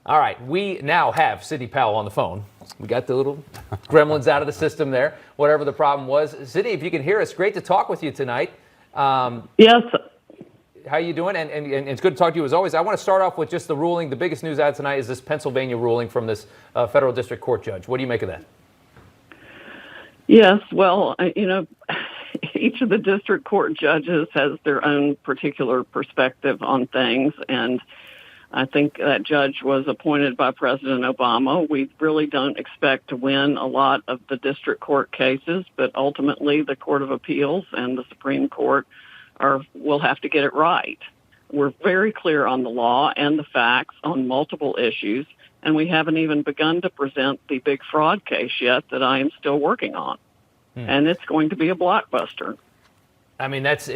All right, we now have Sidney Powell on the phone. We got the little gremlins out of the system there, whatever the problem was. Sidney, if you can hear us, great to talk with you tonight. Yes. How you doing? And it's good to talk to you as always. I want to start off with just the ruling. The biggest news out tonight is this Pennsylvania ruling from this federal district court judge. What do you make of that? Yes. Well, each of the district court judges has their own particular perspective on things, and I think that judge was appointed by President Obama. We really don't expect to win a lot of the district court cases, but ultimately the Court of Appeals and the Supreme Court will have to get it right. We're very clear on the law and the facts on multiple issues, and we haven't even begun to present the big fraud case yet that I am still working on. And it's going to be a blockbuster. I mean, it's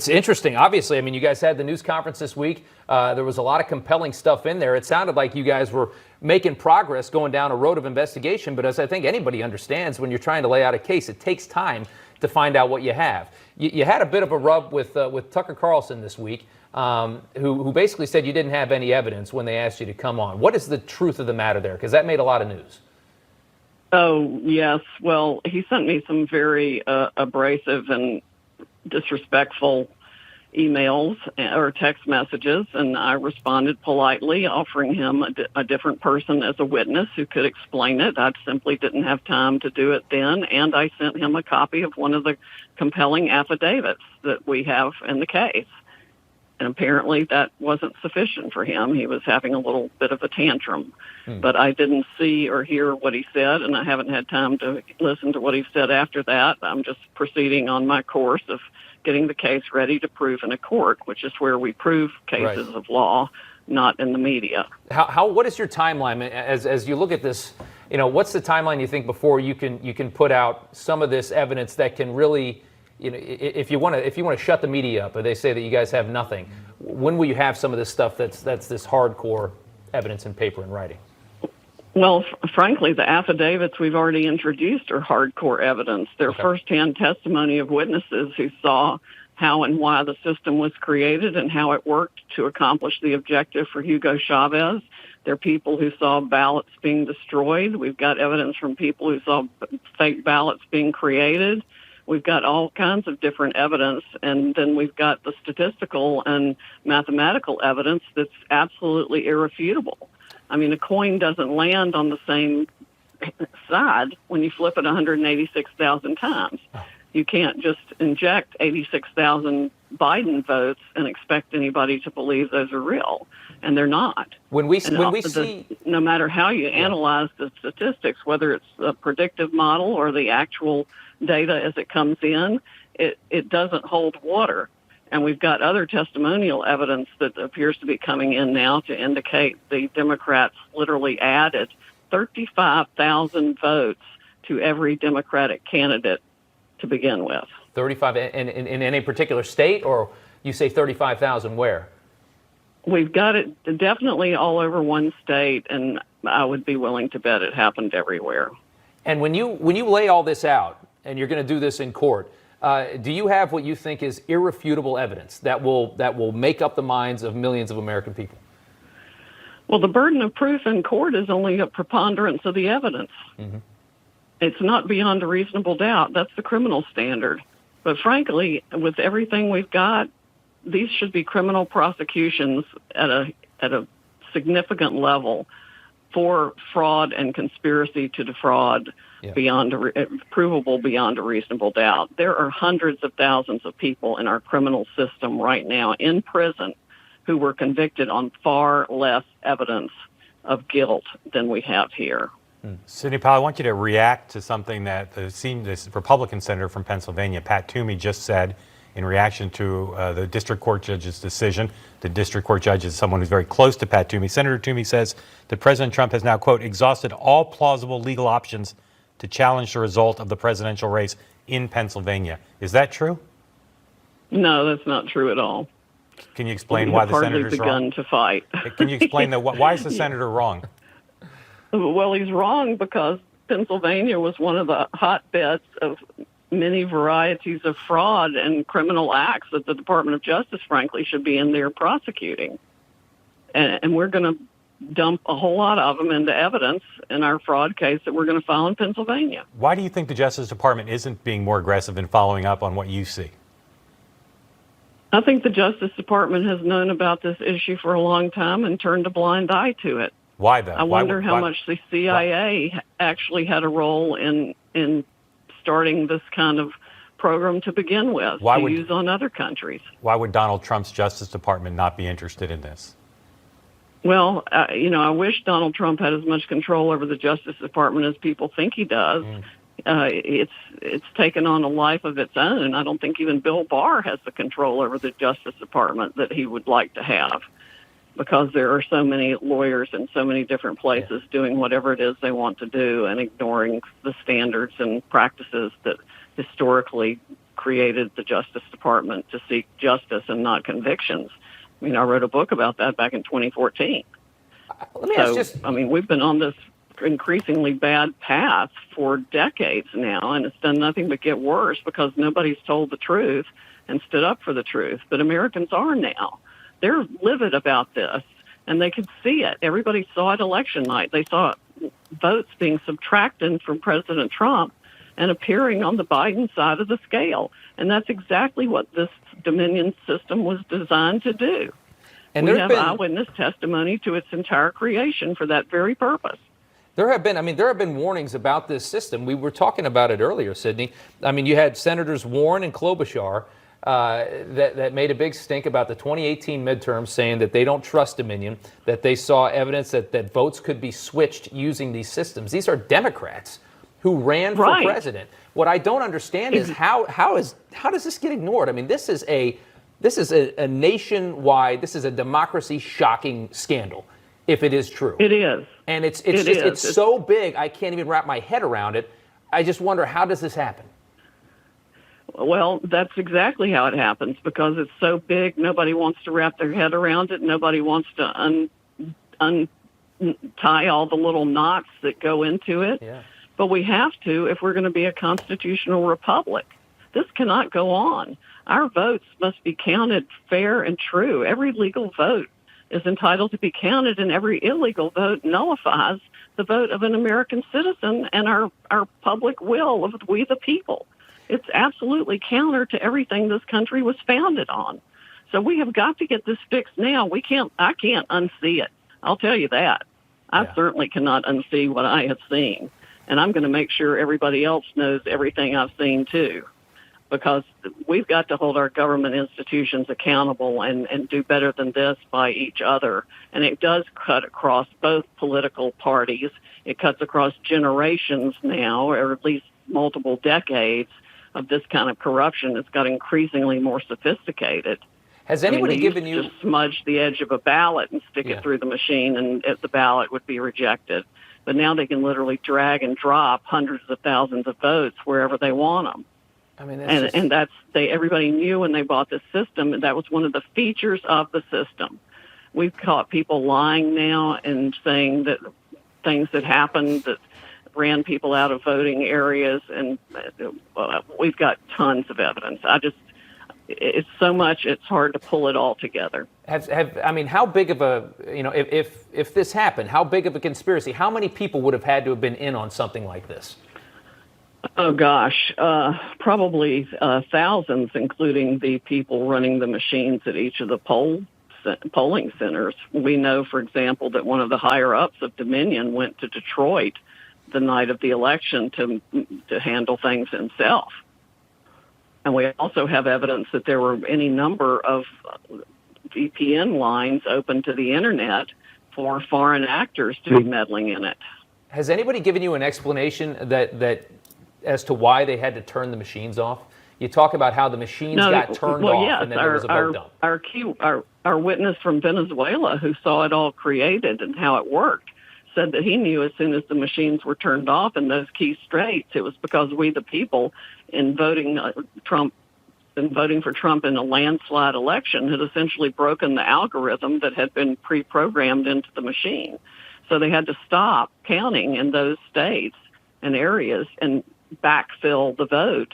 interesting. Obviously, I mean, you guys had the news conference this week. There was a lot of compelling stuff in there. It sounded like you guys were making progress going down a road of investigation. But as I think anybody understands, when you're trying to lay out a case, it takes time to find out what you have. You had a bit of a rub with Tucker Carlson this week, who basically said you didn't have any evidence when they asked you to come on. What is the truth of the matter there? Because that made a lot of news. Oh, yes. Well, he sent me some very abrasive and disrespectful emails or text messages, and I responded politely, offering him a different person as a witness who could explain it. I simply didn't have time to do it then, and I sent him a copy of one of the compelling affidavits that we have in the case. And apparently that wasn't sufficient for him. He was having a little bit of a tantrum. But I didn't see or hear what he said, and I haven't had time to listen to what he said after that. I'm just proceeding on my course of getting the case ready to prove in a court, which is where we prove cases of law, not in the media. What is your timeline as you look at this? What's the timeline you think before you can put out some of this evidence that can really, if you want to shut the media up, or they say that you guys have nothing, when will you have some of this stuff that's this hardcore evidence in paper and writing? Well, frankly, the affidavits we've already introduced are hardcore evidence. They're firsthand testimony of witnesses who saw how and why the system was created and how it worked to accomplish the objective for Hugo Chavez. They're people who saw ballots being destroyed. We've got evidence from people who saw fake ballots being created. We've got all kinds of different evidence, and then we've got the statistical and mathematical evidence that's absolutely irrefutable. I mean, a coin doesn't land on the same side when you flip it 186,000 times. You can't just inject 86,000 Biden votes and expect anybody to believe those are real, and they're not. No matter how you analyze the statistics, whether it's a predictive model or the actual data as it comes in, it doesn't hold water. And we've got other testimonial evidence that appears to be coming in now to indicate the Democrats literally added 35,000 votes to every Democratic candidate to begin with. 35 in any particular state, or you say 35,000 where? We've got it definitely all over one state, and I would be willing to bet it happened everywhere. And when you lay all this out, and you're going to do this in court, do you have what you think is irrefutable evidence that will make up the minds of millions of American people? Well, the burden of proof in court is only a preponderance of the evidence. It's not beyond a reasonable doubt. That's the criminal standard. But frankly, with everything we've got, these should be criminal prosecutions at a significant level for fraud and conspiracy to defraud provable beyond a reasonable doubt. There are hundreds of thousands of people in our criminal system right now in prison who were convicted on far less evidence of guilt than we have here. Sidney Powell, I want you to react to something that this Republican senator from Pennsylvania, Pat Toomey, just said in reaction to the district court judge's decision. The district court judge is someone who's very close to Pat Toomey. Senator Toomey says that President Trump has now, quote, exhausted all plausible legal options to challenge the result of the presidential race in Pennsylvania. Is that true? No, that's not true at all. Can you explain why the senator's wrong? Begun to fight. Can you explain why is the senator wrong? Well, he's wrong because Pennsylvania was one of the hotbeds of many varieties of fraud and criminal acts that the Department of Justice, frankly, should be in there prosecuting. And we're going to dump a whole lot of them into evidence in our fraud case that we're going to file in Pennsylvania. Why do you think the Justice Department isn't being more aggressive in following up on what you see? I think the Justice Department has known about this issue for a long time and turned a blind eye to it. Why though? I wonder how much the CIA actually had a role in starting this kind of program to begin with, use on other countries. Why would Donald Trump's Justice Department not be interested in this? Well, I wish Donald Trump had as much control over the Justice Department as people think he does. It's taken on a life of its own. I don't think even Bill Barr has the control over the Justice Department that he would like to have, because there are so many lawyers in so many different places doing whatever it is they want to do and ignoring the standards and practices that historically created the Justice Department to seek justice and not convictions. I mean, I wrote a book about that back in 2014. Let me ask we've been on this increasingly bad path for decades now, and it's done nothing but get worse because nobody's told the truth and stood up for the truth. But Americans are now. They're livid about this, and they could see it. Everybody saw it election night. They saw votes being subtracted from President Trump and appearing on the Biden side of the scale. And that's exactly what this Dominion system was designed to do. And we have eyewitness testimony to its entire creation for that very purpose. There have been warnings about this system. We were talking about it earlier, Sidney. I mean, you had Senators Warren and Klobuchar that made a big stink about the 2018 midterms, saying that they don't trust Dominion, that they saw evidence that votes could be switched using these systems. These are Democrats who ran for president. What I don't understand is how does this get ignored? I mean, this is a nationwide, this is a democracy shocking scandal, if it is true. It is. And it's so big, I can't even wrap my head around it. I just wonder, how does this happen? Well, that's exactly how it happens, because it's so big, nobody wants to wrap their head around it. Nobody wants to untie all the little knots that go into it. Yeah. But we have to if we're going to be a constitutional republic. This cannot go on. Our votes must be counted fair and true. Every legal vote is entitled to be counted, and every illegal vote nullifies the vote of an American citizen and our public will of we the people. It's absolutely counter to everything this country was founded on. So we have got to get this fixed now. I can't unsee it. I'll tell you that. I certainly cannot unsee what I have seen. And I'm going to make sure everybody else knows everything I've seen too, because we've got to hold our government institutions accountable and do better than this by each other. And it does cut across both political parties. It cuts across generations now, or at least multiple decades of this kind of corruption. It's got increasingly more sophisticated. Has anybody given you you just smudge the edge of a ballot and stick it through the machine, and the ballot would be rejected? But now they can literally drag and drop hundreds of thousands of votes wherever they want them. I mean, everybody knew when they bought this system, and that was one of the features of the system. We've caught people lying now and saying that things that happened that ran people out of voting areas, and we've got tons of evidence. It's so much, it's hard to pull it all together. How big of a, if this happened, how big of a conspiracy, how many people would have had to have been in on something like this? Oh, gosh, probably thousands, including the people running the machines at each of the polling centers. We know, for example, that one of the higher-ups of Dominion went to Detroit the night of the election to handle things himself. And we also have evidence that there were any number of VPN lines open to the Internet for foreign actors to be meddling in it. Has anybody given you an explanation that as to why they had to turn the machines off? You talk about how the machines got turned off, and then there was a vote dump. Our witness from Venezuela, who saw it all created and how it worked, said that he knew as soon as the machines were turned off in those key states, it was because we, the people, in voting for Trump in a landslide election, had essentially broken the algorithm that had been pre-programmed into the machine. So they had to stop counting in those states and areas and backfill the vote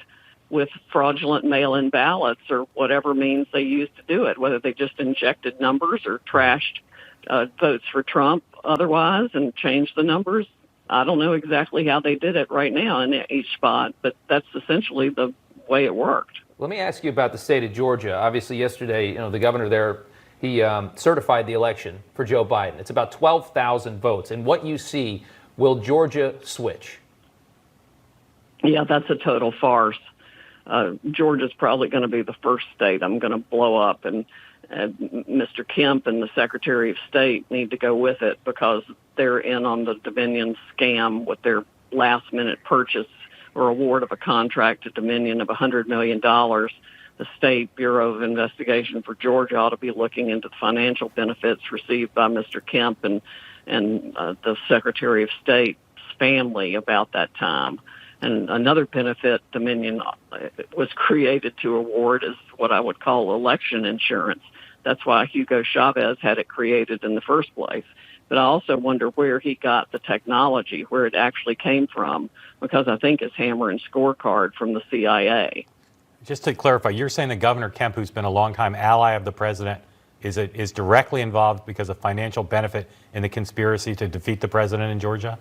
with fraudulent mail-in ballots or whatever means they used to do it, whether they just injected numbers or trashed votes for Trump otherwise and change the numbers. I don't know exactly how they did it right now in each spot, but that's essentially the way it worked. Let me ask you about the state of Georgia. Obviously, yesterday, the governor there, he certified the election for Joe Biden. It's about 12,000 votes. And what you see, will Georgia switch? Yeah, that's a total farce. Georgia's probably going to be the first state I'm going to blow up, and Mr. Kemp and the Secretary of State need to go with it because they're in on the Dominion scam with their last-minute purchase or award of a contract to Dominion of $100 million. The State Bureau of Investigation for Georgia ought to be looking into the financial benefits received by Mr. Kemp and the Secretary of State's family about that time. And another benefit Dominion was created to award is what I would call election insurance. That's why Hugo Chavez had it created in the first place. But I also wonder where he got the technology, where it actually came from, because I think it's hammer and scorecard from the CIA. Just to clarify, you're saying that Governor Kemp, who's been a longtime ally of the president, is directly involved because of financial benefit in the conspiracy to defeat the president in Georgia?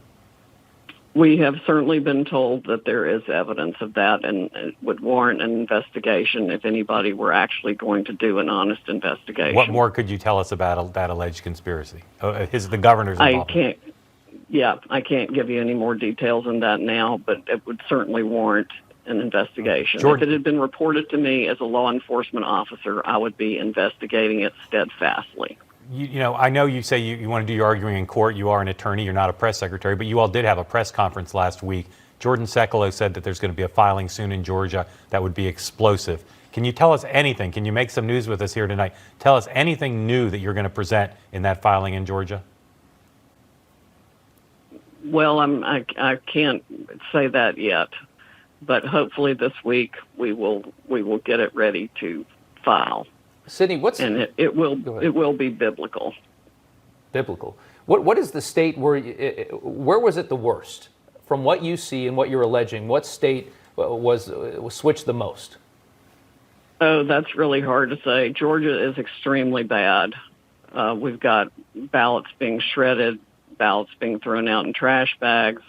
We have certainly been told that there is evidence of that, and it would warrant an investigation if anybody were actually going to do an honest investigation. What more could you tell us about that alleged conspiracy? The governor's involvement? I can't give you any more details on that now, but it would certainly warrant an investigation. If it had been reported to me as a law enforcement officer, I would be investigating it steadfastly. I know you say you want to do your arguing in court. You are an attorney. You're not a press secretary, but you all did have a press conference last week. Jordan Sekulow said that there's going to be a filing soon in Georgia that would be explosive. Can you tell us anything? Can you make some news with us here tonight? Tell us anything new that you're going to present in that filing in Georgia. Well, I can't say that yet, but hopefully this week we will get it ready to file. Sidney, it will be biblical. Biblical. What is the state where was it the worst? From what you see and what you're alleging, what state was switched the most? Oh, that's really hard to say. Georgia is extremely bad. We've got ballots being shredded, ballots being thrown out in trash bags,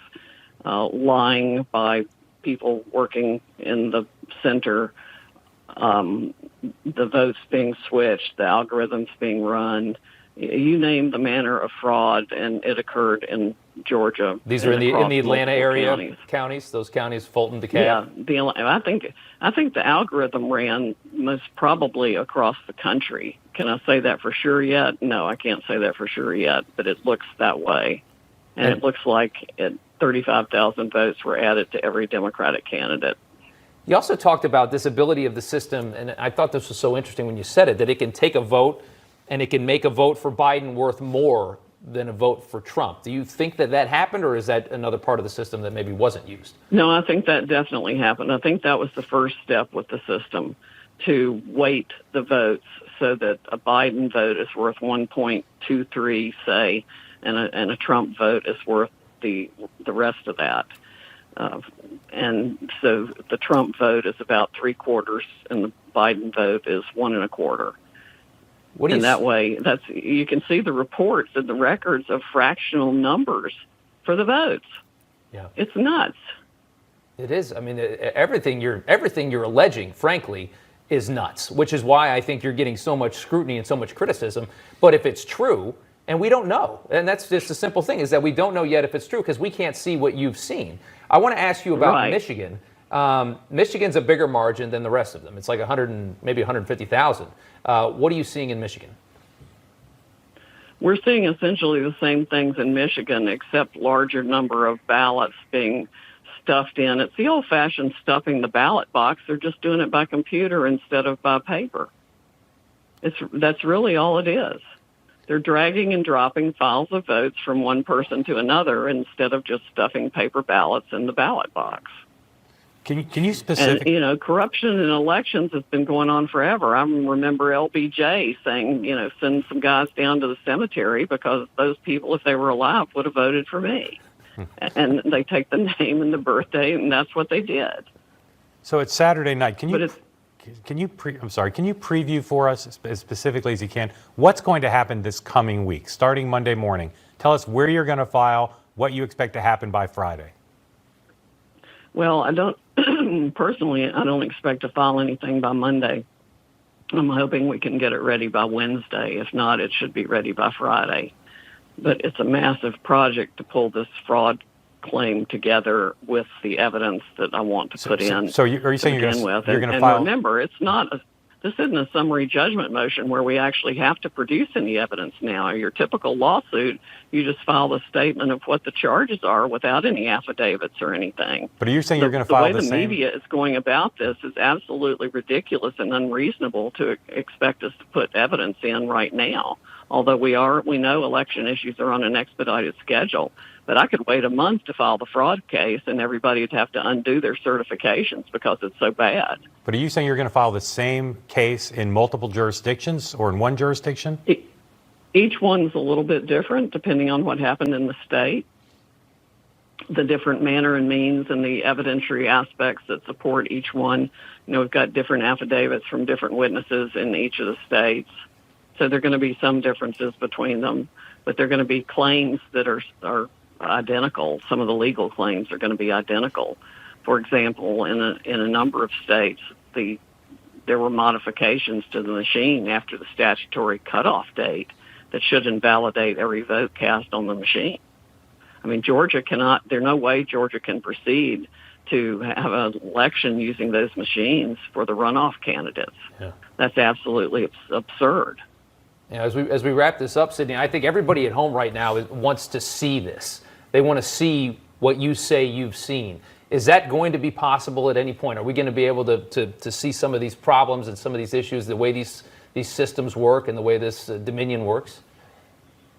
lying by people working in the center. The votes being switched, the algorithms being run, you name the manner of fraud, and it occurred in Georgia. These are in the Atlanta area counties, those counties, Fulton, DeKalb. Yeah, I think the algorithm ran most probably across the country. Can I say that for sure yet? No, I can't say that for sure yet, but it looks that way. And it looks like 35,000 votes were added to every Democratic candidate. You also talked about this ability of the system, and I thought this was so interesting when you said it, that it can take a vote and it can make a vote for Biden worth more than a vote for Trump. Do you think that happened, or is that another part of the system that maybe wasn't used? No, I think that definitely happened. I think that was the first step with the system, to weight the votes so that a Biden vote is worth 1.23, say, and a Trump vote is worth the rest of that. And so the Trump vote is about 3/4, and the Biden vote is 1 1/4. And that way, you can see the reports and the records of fractional numbers for the votes. Yeah, it's nuts. It is. I mean, everything you're alleging, frankly, is nuts. Which is why I think you're getting so much scrutiny and so much criticism. But if it's true, and we don't know, and that's just a simple thing, is that we don't know yet if it's true because we can't see what you've seen. I want to ask you about Michigan. Michigan's a bigger margin than the rest of them. It's like maybe 150,000. What are you seeing in Michigan? We're seeing essentially the same things in Michigan, except larger number of ballots being stuffed in. It's the old-fashioned stuffing the ballot box. They're just doing it by computer instead of by paper. That's really all it is. They're dragging and dropping files of votes from one person to another instead of just stuffing paper ballots in the ballot box. Can you specifically? And, corruption in elections has been going on forever. I remember LBJ saying, send some guys down to the cemetery because those people, if they were alive, would have voted for me. And they take the name and the birthday, and that's what they did. So it's Saturday night. Can can you preview for us as specifically as you can what's going to happen this coming week, starting Monday morning? Tell us where you're going to file, what you expect to happen by Friday. Well, I don't personally, I don't expect to file anything by Monday. I'm hoping we can get it ready by Wednesday. If not, it should be ready by Friday. But it's a massive project to pull this fraud claim together with the evidence that I want to put in. So are you saying you're going to file? And remember, this isn't a summary judgment motion where we actually have to produce any evidence now. Your typical lawsuit, you just file a statement of what the charges are without any affidavits or anything. But are you saying you're going to file the same? The way the media is going about this is absolutely ridiculous and unreasonable to expect us to put evidence in right now. Although we know election issues are on an expedited schedule. But I could wait a month to file the fraud case, and everybody would have to undo their certifications because it's so bad. But are you saying you're going to file the same case in multiple jurisdictions or in one jurisdiction? Each one's a little bit different depending on what happened in the state, the different manner and means and the evidentiary aspects that support each one. We've got different affidavits from different witnesses in each of the states. So there are going to be some differences between them, but there are going to be claims that are identical. Some of the legal claims are going to be identical. For example, in a number of states, there were modifications to the machine after the statutory cutoff date that should invalidate every vote cast on the machine. I mean, there's no way Georgia can proceed to have an election using those machines for the runoff candidates. Yeah. That's absolutely absurd. As we wrap this up, Sidney, I think everybody at home right now wants to see this. They want to see what you say you've seen. Is that going to be possible at any point? Are we going to be able to see some of these problems and some of these issues, the way these systems work and the way this Dominion works?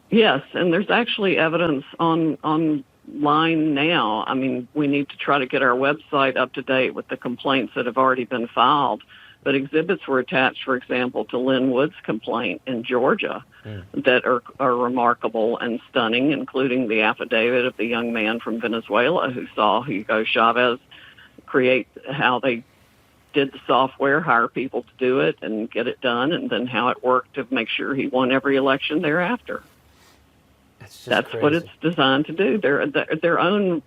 Yes, and there's actually evidence online now. I mean, we need to try to get our website up to date with the complaints that have already been filed. But exhibits were attached, for example, to Lynn Wood's complaint in Georgia that are remarkable and stunning, including the affidavit of the young man from Venezuela who saw Hugo Chavez create how they did the software, hire people to do it and get it done, and then how it worked to make sure he won every election thereafter. That's crazy. What it's designed to do. Their own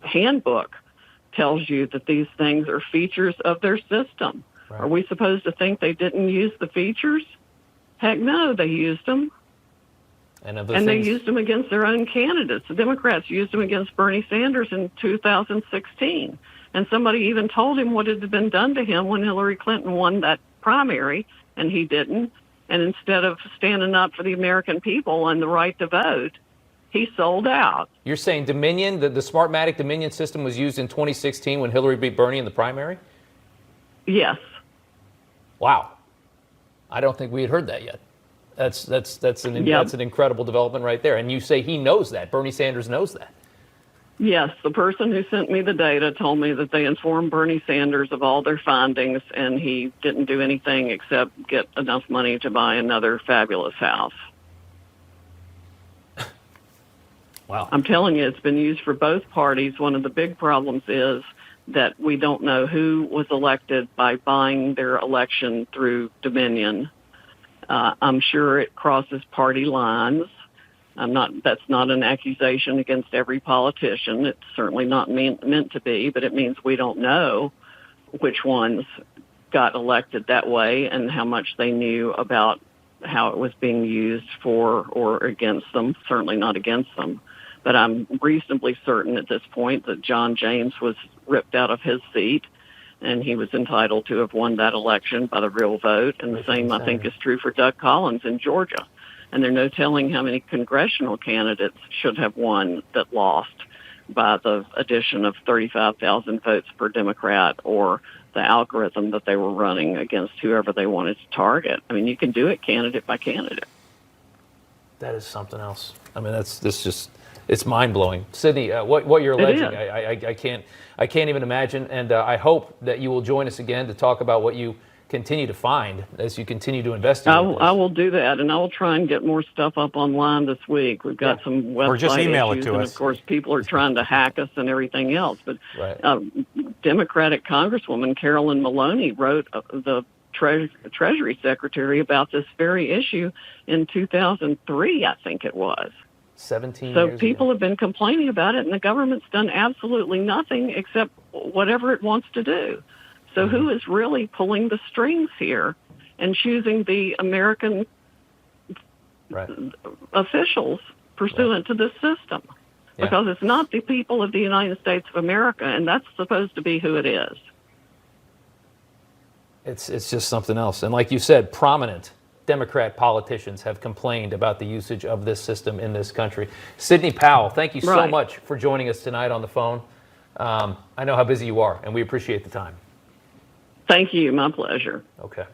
handbook tells you that these things are features of their system. Right. Are we supposed to think they didn't use the features? Heck no, they used them. And they used them against their own candidates. The Democrats used them against Bernie Sanders in 2016. And somebody even told him what had been done to him when Hillary Clinton won that primary, and he didn't. And instead of standing up for the American people and the right to vote, he sold out. You're saying Dominion, the Smartmatic Dominion system was used in 2016 when Hillary beat Bernie in the primary? Yes. Wow. I don't think we had heard that yet. That's an incredible development right there. And you say he knows that. Bernie Sanders knows that. Yes, the person who sent me the data told me that they informed Bernie Sanders of all their findings, and he didn't do anything except get enough money to buy another fabulous house. Wow. I'm telling you, it's been used for both parties. One of the big problems is that we don't know who was elected by buying their election through Dominion. I'm sure it crosses party lines. That's not an accusation against every politician. It's certainly not meant to be, but it means we don't know which ones got elected that way and how much they knew about how it was being used for or against them, certainly not against them. But I'm reasonably certain at this point that John James was ripped out of his seat, and he was entitled to have won that election by the real vote. And the same, I think, is true for Doug Collins in Georgia. And there's no telling how many congressional candidates should have won that lost by the addition of 35,000 votes per Democrat or the algorithm that they were running against whoever they wanted to target. I mean, you can do it candidate by candidate. That is something else. I mean, it's mind-blowing. Sidney, what you're alleging, I can't even imagine, and I hope that you will join us again to talk about what you continue to find as you continue to investigate. I will do that, and I will try and get more stuff up online this week. We've got some website or just email issues, it to and us. of course, people are trying to hack us and everything else. But Democratic Congresswoman Carolyn Maloney wrote the Treasury Secretary about this very issue in 2003, I think it was. 17 So years people ago. have been complaining about it, and the government's done absolutely nothing except whatever it wants to do. So who is really pulling the strings here and choosing the American Right. officials pursuant to this system? Yeah. Because it's not the people of the United States of America, and that's supposed to be who it is. It's just something else. And like you said, prominent Democrat politicians have complained about the usage of this system in this country. Sidney Powell, thank you so Right. much for joining us tonight on the phone. I know how busy you are, and we appreciate the time. Thank you. My pleasure. Okay.